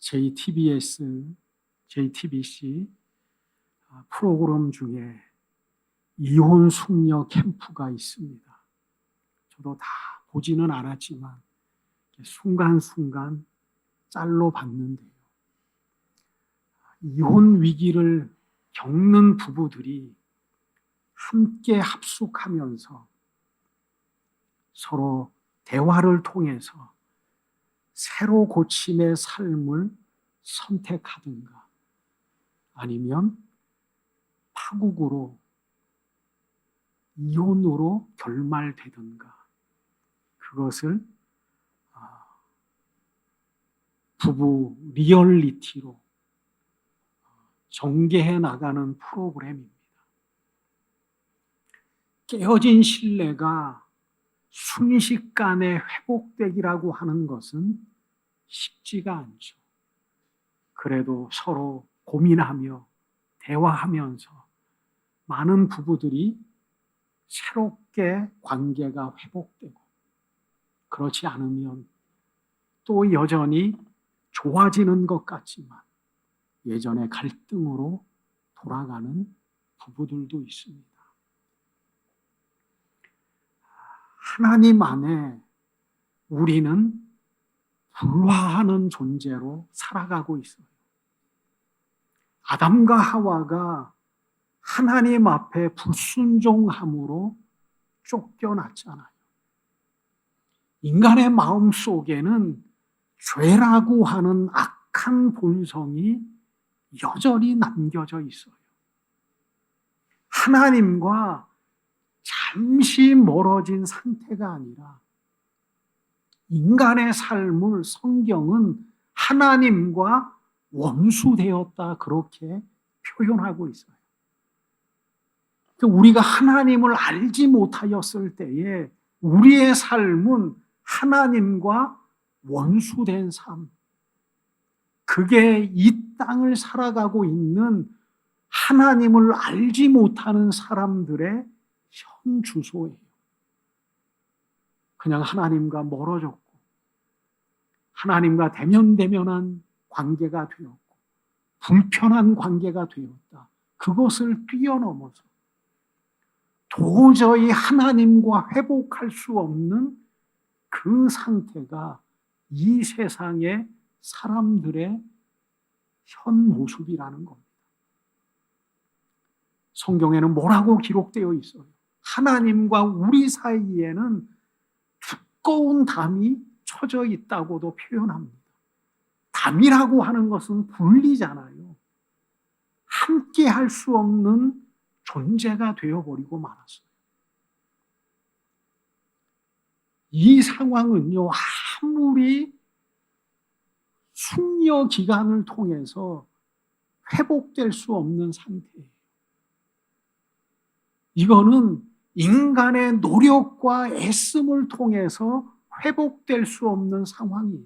JTBC 프로그램 중에 이혼 숙녀 캠프가 있습니다. 저도 다 보지는 않았지만 순간순간 짤로 봤는데요. 이혼 위기를 겪는 부부들이 함께 합숙하면서 서로 대화를 통해서 새로 고침의 삶을 선택하든가 아니면 파국으로 이혼으로 결말되든가 그것을 부부 리얼리티로 전개해 나가는 프로그램입니다. 깨어진 신뢰가 순식간에 회복되기라고 하는 것은 쉽지가 않죠. 그래도 서로 고민하며 대화하면서 많은 부부들이 새롭게 관계가 회복되고 그렇지 않으면 또 여전히 좋아지는 것 같지만 예전의 갈등으로 돌아가는 부부들도 있습니다. 하나님 안에 우리는 불화하는 존재로 살아가고 있어요. 아담과 하와가 하나님 앞에 불순종함으로 쫓겨났잖아요. 인간의 마음 속에는 죄라고 하는 악한 본성이 여전히 남겨져 있어요. 하나님과 잠시 멀어진 상태가 아니라 인간의 삶을 성경은 하나님과 원수되었다 그렇게 표현하고 있어요. 우리가 하나님을 알지 못하였을 때에 우리의 삶은 하나님과 원수된 삶, 그게 이 땅을 살아가고 있는 하나님을 알지 못하는 사람들의 현 주소예요. 그냥 하나님과 멀어졌고 하나님과 대면대면한 관계가 되었고 불편한 관계가 되었다. 그것을 뛰어넘어서 도저히 하나님과 회복할 수 없는 그 상태가 이 세상의 사람들의 현 모습이라는 겁니다. 성경에는 뭐라고 기록되어 있어요? 하나님과 우리 사이에는 두꺼운 담이 쳐져 있다고도 표현합니다. 담이라고 하는 것은 분리잖아요. 함께 할 수 없는 존재가 되어버리고 말았어요. 이 상황은요, 아무리 숙려 기간을 통해서 회복될 수 없는 상태예요. 이거는 인간의 노력과 애씀을 통해서 회복될 수 없는 상황이에요.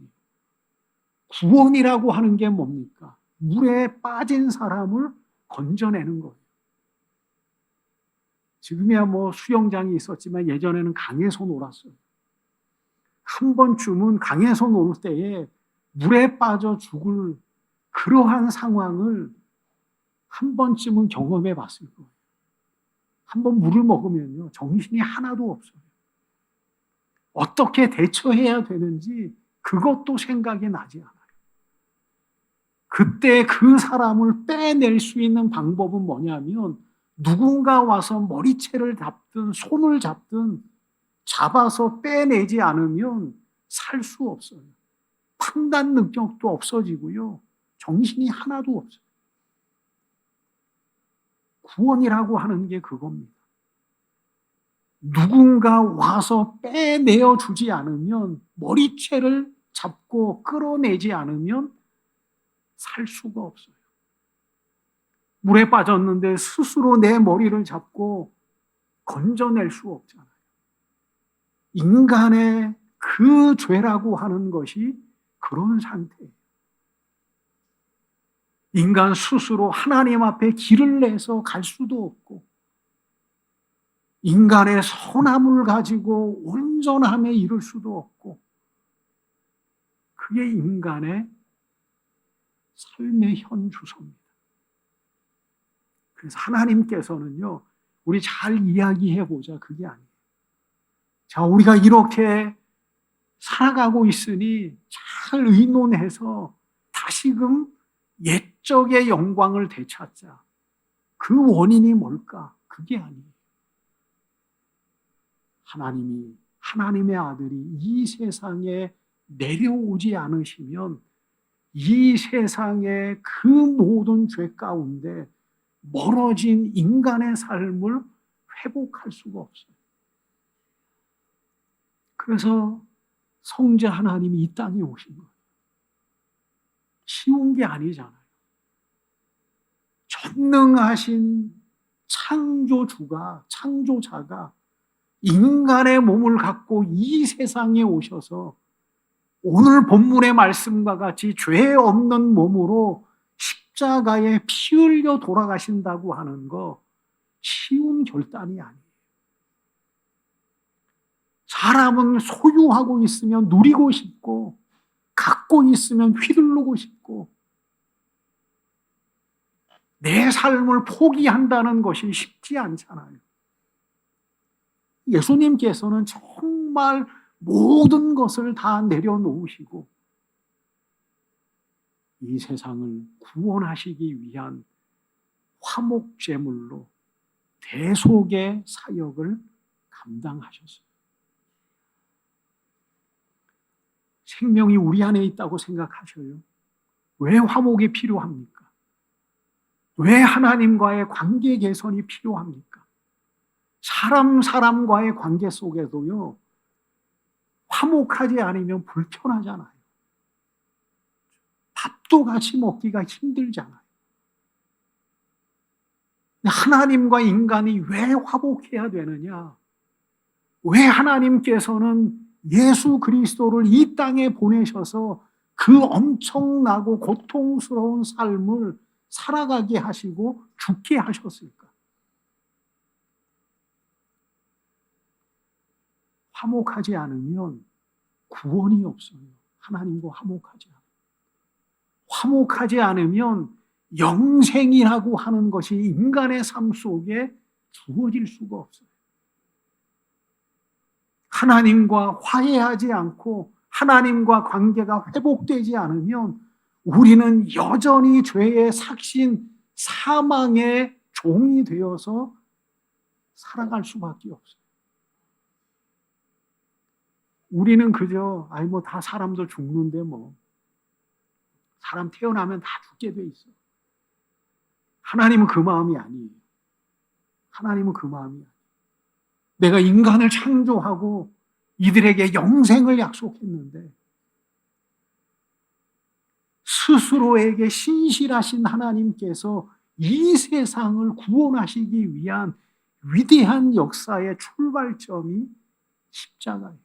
구원이라고 하는 게 뭡니까? 물에 빠진 사람을 건져내는 거예요. 지금이야 뭐 수영장이 있었지만 예전에는 강에서 놀았어요. 한 번쯤은 강에서 놀 때에 물에 빠져 죽을 그러한 상황을 한 번쯤은 경험해 봤을 거예요. 한번 물을 먹으면요, 정신이 하나도 없어요. 어떻게 대처해야 되는지 그것도 생각이 나지 않아요. 그때 그 사람을 빼낼 수 있는 방법은 뭐냐면 누군가 와서 머리채를 잡든 손을 잡든 잡아서 빼내지 않으면 살 수 없어요. 판단 능력도 없어지고요. 정신이 하나도 없어요. 구원이라고 하는 게 그겁니다. 누군가 와서 빼내어 주지 않으면, 머리채를 잡고 끌어내지 않으면 살 수가 없어요. 물에 빠졌는데 스스로 내 머리를 잡고 건져낼 수 없잖아요. 인간의 그 죄라고 하는 것이 그런 상태예요. 인간 스스로 하나님 앞에 길을 내서 갈 수도 없고, 인간의 선함을 가지고 온전함에 이를 수도 없고, 그게 인간의 삶의 현 주소입니다. 그래서 하나님께서는요, 우리 잘 이야기해 보자, 그게 아니에요. 자, 우리가 이렇게 살아가고 있으니 잘 의논해서 다시금 옛적의 영광을 되찾자. 그 원인이 뭘까? 그게 아니에요. 하나님이, 하나님의 아들이 이 세상에 내려오지 않으시면 이 세상의 그 모든 죄 가운데 멀어진 인간의 삶을 회복할 수가 없어요. 그래서 성자 하나님이 이 땅에 오신 거예요. 쉬운 게 아니잖아요. 전능하신 창조자가 인간의 몸을 갖고 이 세상에 오셔서 오늘 본문의 말씀과 같이 죄 없는 몸으로 십자가에 피 흘려 돌아가신다고 하는 거 쉬운 결단이 아니에요. 사람은 소유하고 있으면 누리고 싶고, 갖고 있으면 휘두르고 싶고, 내 삶을 포기한다는 것이 쉽지 않잖아요. 예수님께서는 정말 모든 것을 다 내려놓으시고 이 세상을 구원하시기 위한 화목제물로 대속의 사역을 감당하셨어요. 생명이 우리 안에 있다고 생각하셔요? 왜 화목이 필요합니까? 왜 하나님과의 관계 개선이 필요합니까? 사람과의 관계 속에도요, 화목하지 않으면 불편하잖아요. 밥도 같이 먹기가 힘들잖아요. 하나님과 인간이 왜 화목해야 되느냐? 왜 하나님께서는 예수 그리스도를 이 땅에 보내셔서 그 엄청나고 고통스러운 삶을 살아가게 하시고 죽게 하셨을까? 화목하지 않으면 구원이 없어요. 하나님과 화목하지 않으면. 화목하지 않으면 영생이라고 하는 것이 인간의 삶 속에 주어질 수가 없어요. 하나님과 화해하지 않고 하나님과 관계가 회복되지 않으면 우리는 여전히 죄의 삭신, 사망의 종이 되어서 살아갈 수밖에 없어요. 우리는 그저 다 사람도 죽는데 사람 태어나면 다 죽게 돼 있어. 하나님은 그 마음이 아니에요. 하나님은 그 마음이 아니에요. 내가 인간을 창조하고 이들에게 영생을 약속했는데 스스로에게 신실하신 하나님께서 이 세상을 구원하시기 위한 위대한 역사의 출발점이 십자가예요.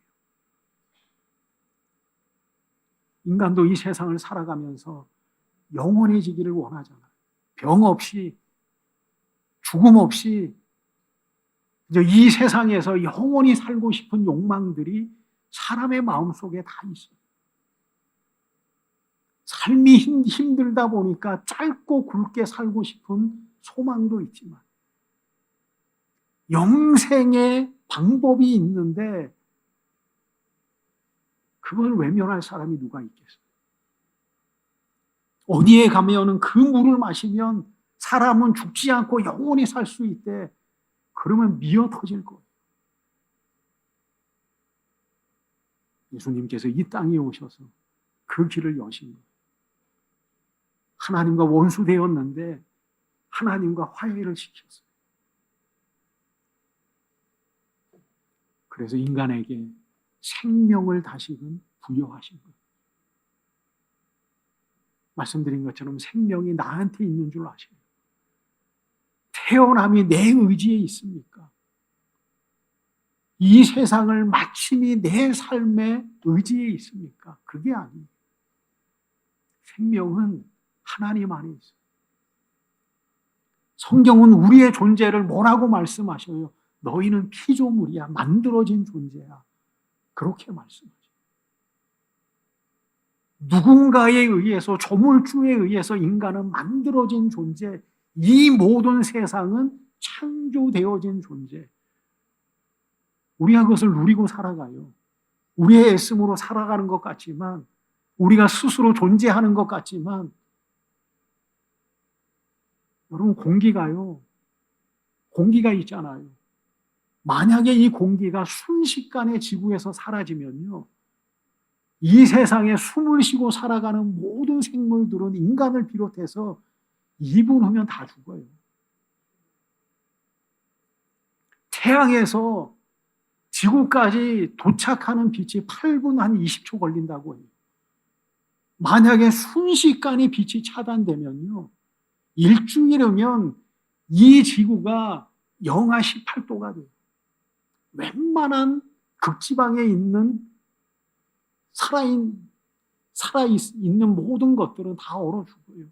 인간도 이 세상을 살아가면서 영원해지기를 원하잖아요. 병 없이, 죽음 없이 이제 이 세상에서 영원히 살고 싶은 욕망들이 사람의 마음속에 다 있어요. 삶이 힘들다 보니까 짧고 굵게 살고 싶은 소망도 있지만 영생의 방법이 있는데 그걸 외면할 사람이 누가 있겠어요? 어디에 가면은 그 물을 마시면 사람은 죽지 않고 영원히 살 수 있대. 그러면 미어 터질 거예요. 예수님께서 이 땅에 오셔서 그 길을 여신 거예요. 하나님과 원수 되었는데 하나님과 화해를 시켰어요. 그래서 인간에게 생명을 다시금 부여하신 거예요. 말씀드린 것처럼 생명이 나한테 있는 줄 아셔요. 태어남이 내 의지에 있습니까? 이 세상을 마침이 내 삶의 의지에 있습니까? 그게 아니에요. 생명은 하나님 안에 있어요. 성경은 우리의 존재를 뭐라고 말씀하셔요? 너희는 피조물이야. 만들어진 존재야. 그렇게 말씀하죠. 누군가에 의해서, 조물주에 의해서 인간은 만들어진 존재, 이 모든 세상은 창조되어진 존재. 우리가 그것을 누리고 살아가요. 우리의 애씀으로 살아가는 것 같지만, 우리가 스스로 존재하는 것 같지만, 여러분, 공기가 있잖아요. 만약에 이 공기가 순식간에 지구에서 사라지면요, 이 세상에 숨을 쉬고 살아가는 모든 생물들은 인간을 비롯해서 2분 후면 다 죽어요. 태양에서 지구까지 도착하는 빛이 8분 한 20초 걸린다고 해요. 만약에 순식간에 빛이 차단되면요, 일주일이면 이 지구가 영하 18도가 돼요. 웬만한 극지방에 있는 살아있는 모든 것들은 다 얼어 죽어요.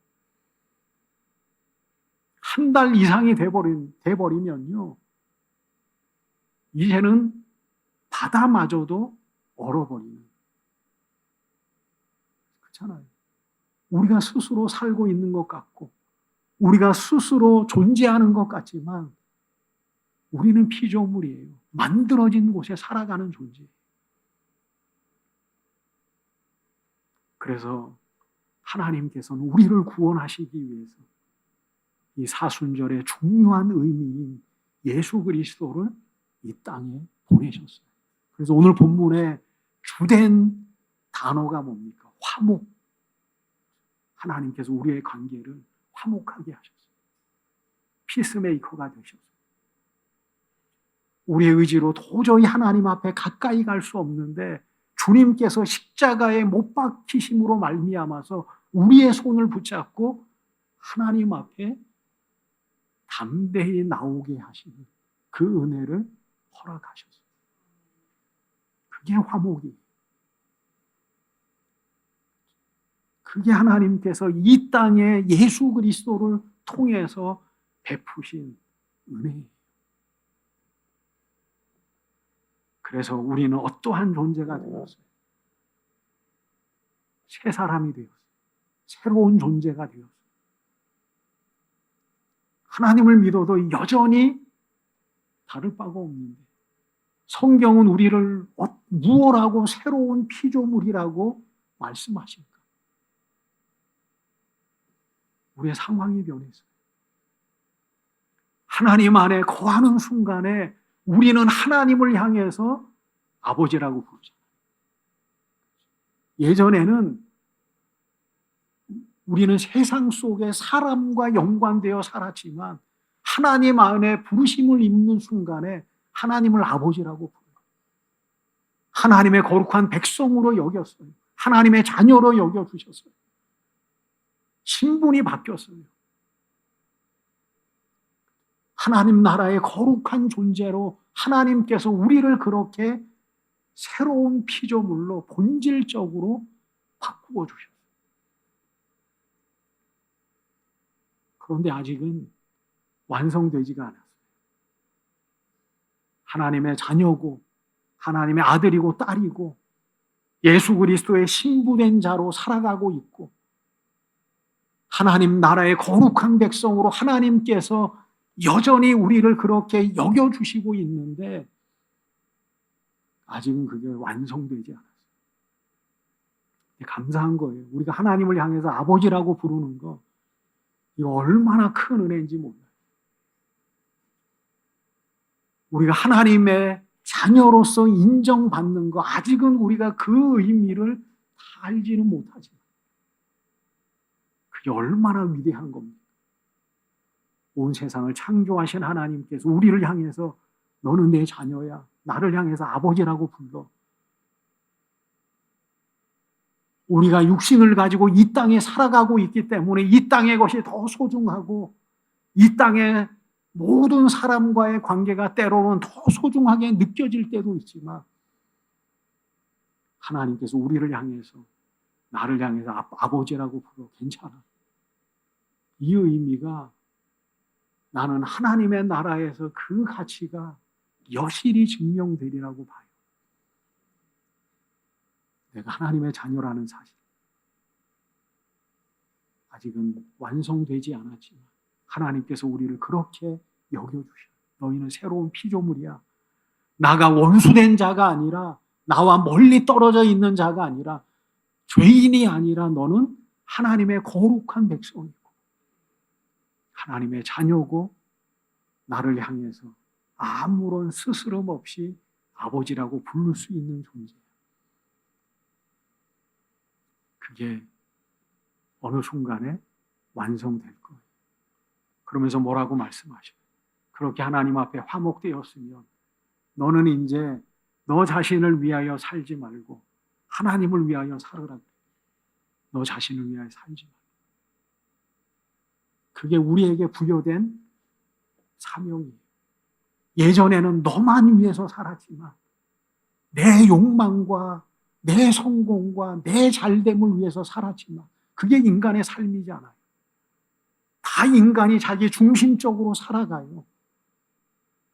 한 달 이상이 돼버리면요, 이제는 바다마저도 얼어버리는. 그렇잖아요. 우리가 스스로 살고 있는 것 같고, 우리가 스스로 존재하는 것 같지만, 우리는 피조물이에요. 만들어진 곳에 살아가는 존재예요. 그래서 하나님께서는 우리를 구원하시기 위해서 이 사순절의 중요한 의미인 예수 그리스도를 이 땅에 보내셨어요. 그래서 오늘 본문의 주된 단어가 뭡니까? 화목. 하나님께서 우리의 관계를 화목하게 하셨어요. 피스메이커가 되셨어요. 우리의 의지로 도저히 하나님 앞에 가까이 갈 수 없는데 주님께서 십자가에 못 박히심으로 말미암아서 우리의 손을 붙잡고 하나님 앞에 담대히 나오게 하시는 그 은혜를 허락하셨어요. 그게 화목이에요. 그게 하나님께서 이 땅에 예수 그리스도를 통해서 베푸신 은혜예요. 그래서 우리는 어떠한 존재가 되었어요? 새 사람이 되었어요. 새로운 존재가 되었어요. 하나님을 믿어도 여전히 다를 바가 없는데 성경은 우리를 무엇라고 새로운 피조물이라고 말씀하실까? 우리의 상황이 변했어요. 하나님 안에 거하는 순간에 우리는 하나님을 향해서 아버지라고 부르잖아요. 예전에는 우리는 세상 속에 사람과 연관되어 살았지만 하나님 안에 부르심을 입는 순간에 하나님을 아버지라고 불러요. 하나님의 거룩한 백성으로 여겼어요. 하나님의 자녀로 여겨주셨어요. 신분이 바뀌었어요. 하나님 나라의 거룩한 존재로 하나님께서 우리를 그렇게 새로운 피조물로 본질적으로 바꾸어 주셨어요. 그런데 아직은 완성되지가 않았어요. 하나님의 자녀고 하나님의 아들이고 딸이고 예수 그리스도의 신부된 자로 살아가고 있고 하나님 나라의 거룩한 백성으로 하나님께서 여전히 우리를 그렇게 여겨주시고 있는데 아직은 그게 완성되지 않았어요. 감사한 거예요. 우리가 하나님을 향해서 아버지라고 부르는 거 이거 얼마나 큰 은혜인지 몰라요. 우리가 하나님의 자녀로서 인정받는 거 아직은 우리가 그 의미를 다 알지는 못하지만 그게 얼마나 위대한 겁니까? 온 세상을 창조하신 하나님께서 우리를 향해서 너는 내 자녀야. 나를 향해서 아버지라고 불러. 우리가 육신을 가지고 이 땅에 살아가고 있기 때문에 이 땅의 것이 더 소중하고 이 땅의 모든 사람과의 관계가 때로는 더 소중하게 느껴질 때도 있지만 하나님께서 우리를 향해서 나를 향해서 아버지라고 불러. 괜찮아. 이 의미가 나는 하나님의 나라에서 그 가치가 여실히 증명되리라고 봐요. 내가 하나님의 자녀라는 사실. 아직은 완성되지 않았지만 하나님께서 우리를 그렇게 여겨주셔. 너희는 새로운 피조물이야. 나가 원수된 자가 아니라, 나와 멀리 떨어져 있는 자가 아니라, 죄인이 아니라 너는 하나님의 거룩한 백성이고 하나님의 자녀고 나를 향해서 아무런 스스럼 없이 아버지라고 부를 수 있는 존재야. 그게 어느 순간에 완성될 거예요. 그러면서 뭐라고 말씀하셔요? 그렇게 하나님 앞에 화목되었으면 너는 이제 너 자신을 위하여 살지 말고 하나님을 위하여 살으라. 너 자신을 위하여 살지 말고. 그게 우리에게 부여된 사명이에요. 예전에는 너만 위해서 살았지만 내 욕망과 내 성공과 내 잘됨을 위해서 살았지만 그게 인간의 삶이잖아요. 다 인간이 자기 중심적으로 살아가요.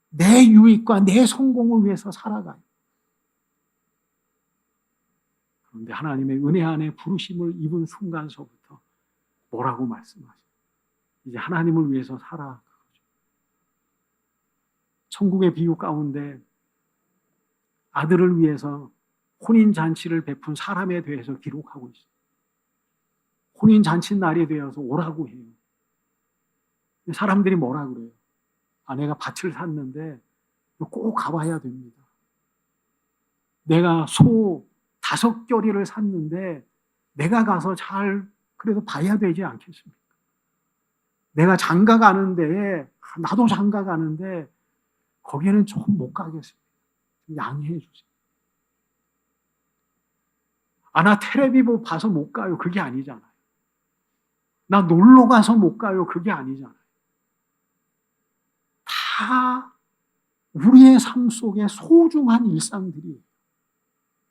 내 유익과 내 성공을 위해서 살아가요. 그런데 하나님의 은혜 안에 부르심을 입은 순간서부터 뭐라고 말씀하세요? 이제 하나님을 위해서 살아. 천국의 비유 가운데 아들을 위해서 혼인잔치를 베푼 사람에 대해서 기록하고 있어요. 혼인잔치 날이 되어서 오라고 해요. 사람들이 뭐라 그래요? 내가 밭을 샀는데 꼭 가봐야 됩니다. 내가 소 5겨리를 샀는데 내가 가서 잘 그래도 봐야 되지 않겠습니까? 내가 장가 가는데 나도 장가 가는데 거기에는 좀 못 가겠습니다. 양해해 주세요. 나 텔레비 봐서 못 가요. 그게 아니잖아요. 나 놀러 가서 못 가요. 그게 아니잖아요. 다 우리의 삶 속에 소중한 일상들이에요.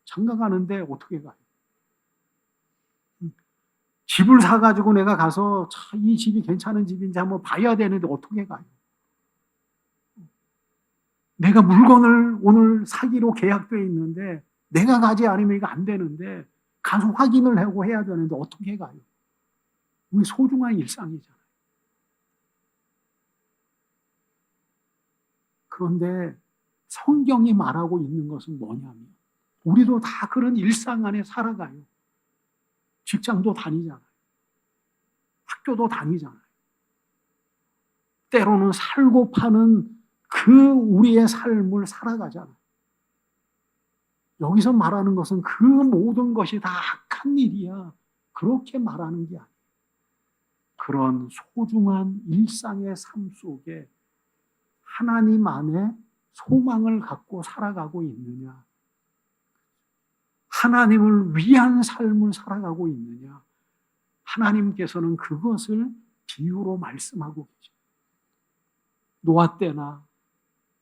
장가 가는데 어떻게 가요? 집을 사가지고 내가 가서 이 집이 괜찮은 집인지 한번 봐야 되는데 어떻게 가요? 내가 물건을 오늘 사기로 계약되어 있는데 내가 가지 않으면 이거 안 되는데 가서 확인을 하고 해야 되는데 어떻게 가요? 우리 소중한 일상이잖아요. 그런데 성경이 말하고 있는 것은 뭐냐면 우리도 다 그런 일상 안에 살아가요. 직장도 다니잖아요. 학교도 다니잖아요. 때로는 살고 파는 그 우리의 삶을 살아가잖아요. 여기서 말하는 것은 그 모든 것이 다 악한 일이야. 그렇게 말하는 게 아니에요. 그런 소중한 일상의 삶 속에 하나님 안에 소망을 갖고 살아가고 있느냐? 하나님을 위한 삶을 살아가고 있느냐? 하나님께서는 그것을 비유로 말씀하고 계십니다. 노아 때나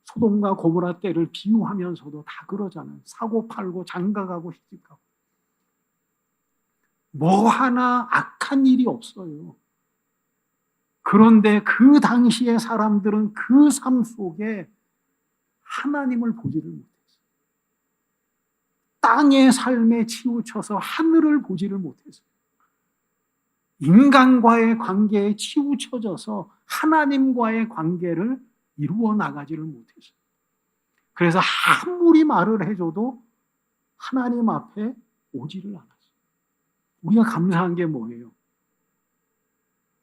소돔과 고모라 때를 비유하면서도 다 그러잖아요. 사고 팔고 장가가고 시집가고. 뭐 하나 악한 일이 없어요. 그런데 그 당시의 사람들은 그 삶 속에 하나님을 보지를 못했어요. 땅의 삶에 치우쳐서 하늘을 보지를 못했어요. 인간과의 관계에 치우쳐져서 하나님과의 관계를 이루어 나가지를 못했어요. 그래서 아무리 말을 해줘도 하나님 앞에 오지를 않았어요. 우리가 감사한 게 뭐예요?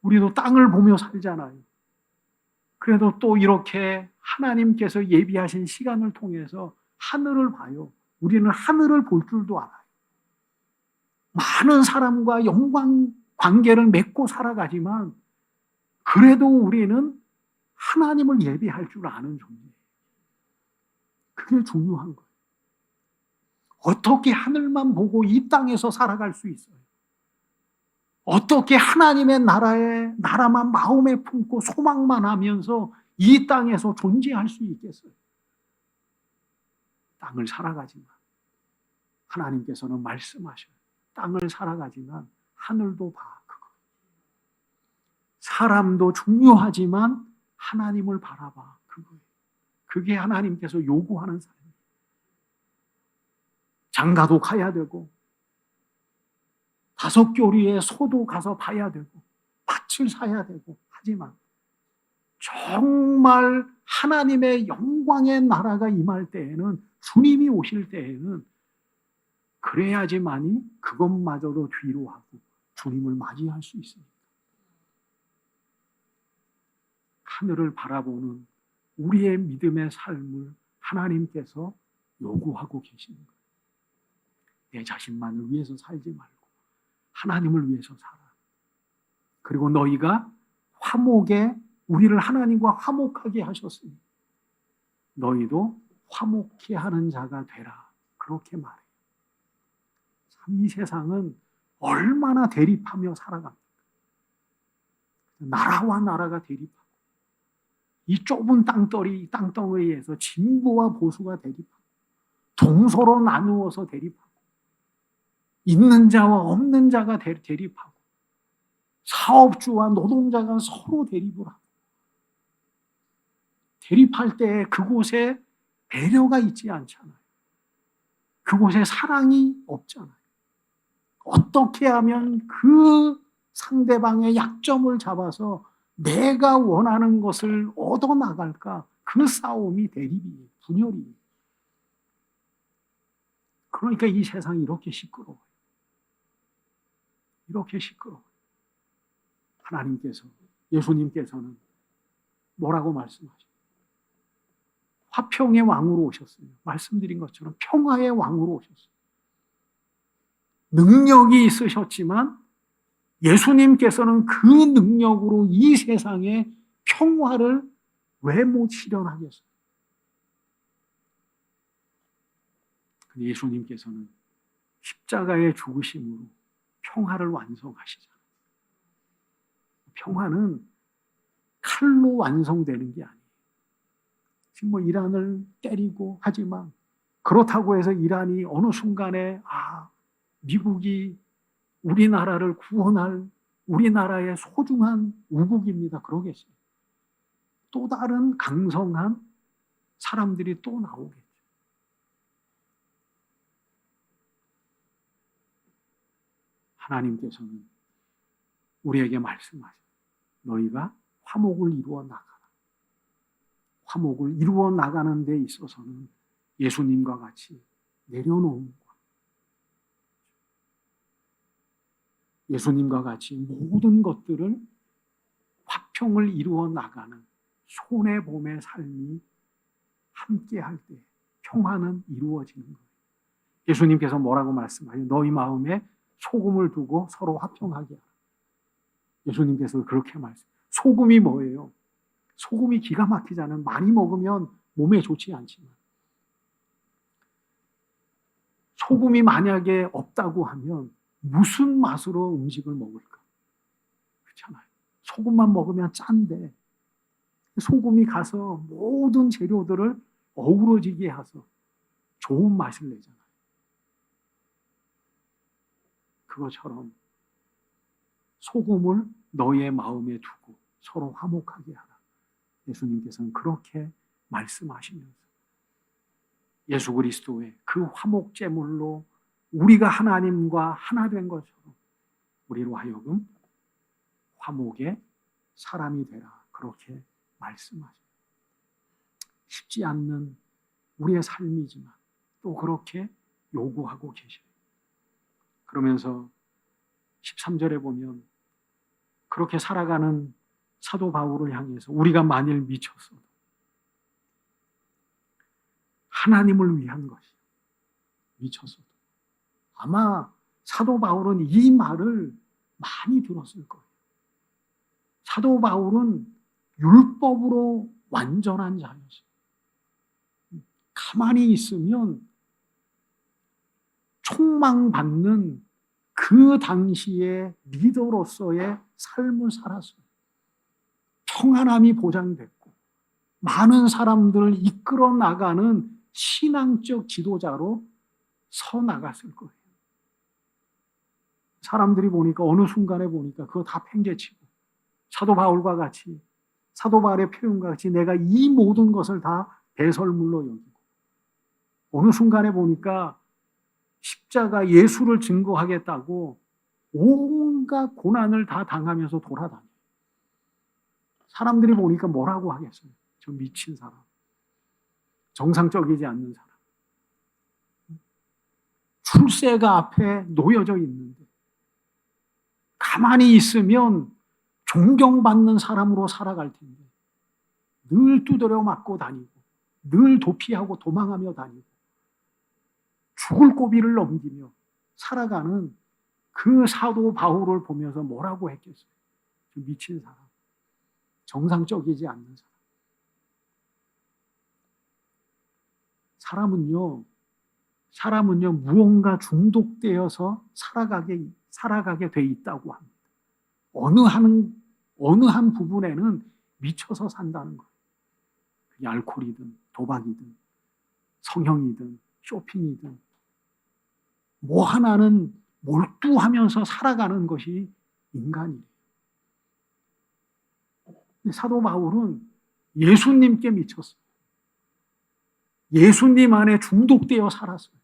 우리도 땅을 보며 살잖아요. 그래도 또 이렇게 하나님께서 예비하신 시간을 통해서 하늘을 봐요. 우리는 하늘을 볼 줄도 알아요. 많은 사람과 영광 관계를 맺고 살아가지만 그래도 우리는 하나님을 예비할 줄 아는 존재예요. 그게 중요한 거예요. 어떻게 하늘만 보고 이 땅에서 살아갈 수 있어요? 어떻게 하나님의 나라만 마음에 품고 소망만 하면서 이 땅에서 존재할 수 있겠어요? 땅을 살아가지만 하나님께서는 말씀하셔요. 땅을 살아가지만 하늘도 봐. 그거. 사람도 중요하지만 하나님을 바라봐. 그거예요. 그게 하나님께서 요구하는 삶이에요. 장가도 가야 되고 5교리의 소도 가서 봐야 되고 밭을 사야 되고 하지만 정말 하나님의 영광의 나라가 임할 때에는, 주님이 오실 때에는 그래야지만이 그것마저도 뒤로 하고 주님을 맞이할 수 있습니다. 하늘을 바라보는 우리의 믿음의 삶을 하나님께서 요구하고 계시는 거예요. 내 자신만을 위해서 살지 말고 하나님을 위해서 살아. 그리고 너희가 우리를 하나님과 화목하게 하셨으니 너희도 화목케 하는 자가 되라. 그렇게 말해요. 참 이 세상은 얼마나 대립하며 살아갑니까? 나라와 나라가 대립하고, 이 좁은 땅덩어리에서 진보와 보수가 대립하고, 동서로 나누어서 대립하고, 있는 자와 없는 자가 대립하고, 사업주와 노동자가 서로 대립을 하고, 대립할 때 그곳에 배려가 있지 않잖아요. 그곳에 사랑이 없잖아요. 어떻게 하면 그 상대방의 약점을 잡아서 내가 원하는 것을 얻어나갈까? 그 싸움이 대립이에요. 분열이에요. 그러니까 이 세상이 이렇게 시끄러워요. 이렇게 시끄러워요. 예수님께서는 뭐라고 말씀하셨어요? 화평의 왕으로 오셨어요. 말씀드린 것처럼 평화의 왕으로 오셨어요. 능력이 있으셨지만 예수님께서는 그 능력으로 이 세상에 평화를 왜 못 실현하겠어요? 근데 예수님께서는 십자가의 죽으심으로 평화를 완성하시잖아요. 평화는 칼로 완성되는 게 아니에요. 지금 이란을 때리고 하지만 그렇다고 해서 이란이 어느 순간에 미국이 우리나라를 구원할 우리나라의 소중한 우국입니다. 그러겠어요. 또 다른 강성한 사람들이 또 나오겠죠. 하나님께서는 우리에게 말씀하셔요. 너희가 화목을 이루어 나가라. 화목을 이루어 나가는 데 있어서는 예수님과 같이 내려놓음과 예수님과 같이 모든 것들을 화평을 이루어 나가는 손해봄의 삶이 함께할 때 평화는 이루어지는 거예요. 예수님께서 뭐라고 말씀하세요? 너희 마음에 소금을 두고 서로 화평하게 하라. 예수님께서 그렇게 말씀해요. 소금이 뭐예요? 소금이 기가 막히잖아요. 많이 먹으면 몸에 좋지 않지만 소금이 만약에 없다고 하면 무슨 맛으로 음식을 먹을까? 그렇잖아요. 소금만 먹으면 짠데 소금이 가서 모든 재료들을 어우러지게 해서 좋은 맛을 내잖아요. 그것처럼 소금을 너의 마음에 두고 서로 화목하게 하라. 예수님께서는 그렇게 말씀하시면서 예수 그리스도의 그 화목제물로 우리가 하나님과 하나 된 것처럼 우리로 하여금 화목의 사람이 되라. 그렇게 말씀하셔요. 쉽지 않는 우리의 삶이지만 또 그렇게 요구하고 계셔요. 그러면서 13절에 보면 그렇게 살아가는 사도 바울을 향해서 우리가 만일 미쳤어도 하나님을 위한 것이 미쳤어도 아마 사도 바울은 이 말을 많이 들었을 거예요. 사도 바울은 율법으로 완전한 자였어요. 가만히 있으면 총망받는 그 당시의 리더로서의 삶을 살았어요. 평안함이 보장됐고 많은 사람들을 이끌어 나가는 신앙적 지도자로 서 나갔을 거예요. 사람들이 보니까 어느 순간에 보니까 그거 다 팽개치고 사도 바울과 같이 사도 바울의 표현과 같이 내가 이 모든 것을 다 배설물로 여기고 어느 순간에 보니까 십자가 예수를 증거하겠다고 온갖 고난을 다 당하면서 돌아다녀요. 사람들이 보니까 뭐라고 하겠어요? 저 미친 사람. 정상적이지 않는 사람. 출세가 앞에 놓여져 있는데 가만히 있으면 존경받는 사람으로 살아갈 텐데 늘 두드려 맞고 다니고 늘 도피하고 도망하며 다니고 죽을 고비를 넘기며 살아가는 그 사도 바울을 보면서 뭐라고 했겠어요? 저 미친 사람. 정상적이지 않는 사람. 사람은요, 무언가 중독되어서 살아가게 돼 있다고 합니다. 어느 한 부분에는 미쳐서 산다는 거예요. 그게 알코올이든, 도박이든, 성형이든, 쇼핑이든, 뭐 하나는 몰두하면서 살아가는 것이 인간이에요. 사도 바울은 예수님께 미쳤어요. 예수님 안에 중독되어 살았어요.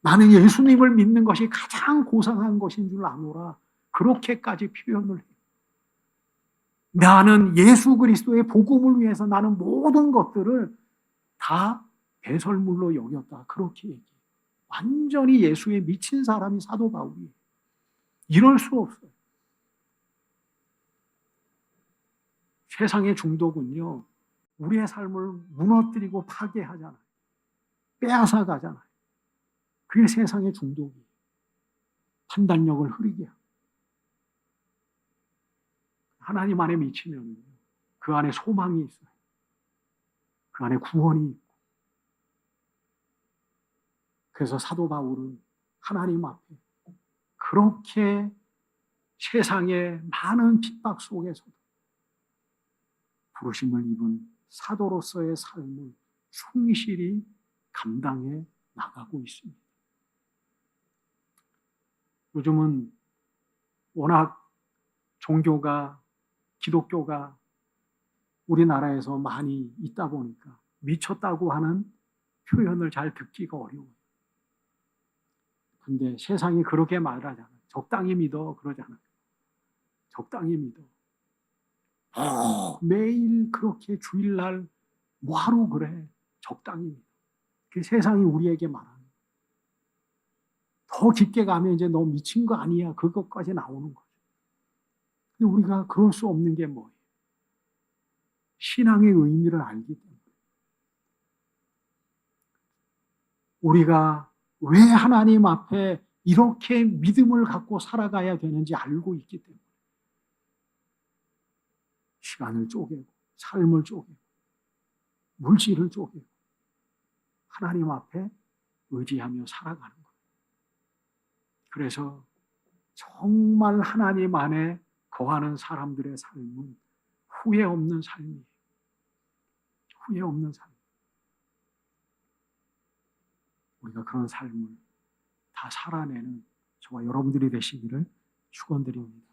나는 예수님을 믿는 것이 가장 고상한 것인 줄 아노라. 그렇게까지 표현을 해요. 나는 예수 그리스도의 복음을 위해서 나는 모든 것들을 다 배설물로 여겼다. 그렇게 얘기해요. 완전히 예수에 미친 사람이 사도 바울이에요. 이럴 수 없어요. 세상의 중독은요, 우리의 삶을 무너뜨리고 파괴하잖아요. 빼앗아 가잖아요. 그게 세상의 중독이에요. 판단력을 흐리게 하고. 하나님 안에 미치면 그 안에 소망이 있어요. 그 안에 구원이 있고. 그래서 사도 바울은 하나님 앞에 그렇게 세상의 많은 핍박 속에서도 부르심을 입은 사도로서의 삶을 충실히 감당해 나가고 있습니다. 요즘은 워낙 종교가, 기독교가 우리나라에서 많이 있다 보니까 미쳤다고 하는 표현을 잘 듣기가 어려워요. 근데 세상이 그렇게 말하잖아요. 적당히 믿어 그러잖아요. 적당히 믿어. 매일 그렇게 주일날 뭐하러 그래? 적당히 믿어. 그 세상이 우리에게 말하는 거예요. 더 깊게 가면 이제 너 미친 거 아니야. 그것까지 나오는 거죠. 근데 우리가 그럴 수 없는 게 뭐예요? 신앙의 의미를 알기 때문에. 우리가 왜 하나님 앞에 이렇게 믿음을 갖고 살아가야 되는지 알고 있기 때문에. 시간을 쪼개고, 삶을 쪼개고, 물질을 쪼개고, 하나님 앞에 의지하며 살아가는 거예요. 그래서 정말 하나님 안에 거하는 사람들의 삶은 후회 없는 삶이에요. 후회 없는 삶. 우리가 그런 삶을 다 살아내는 저와 여러분들이 되시기를 축원드립니다.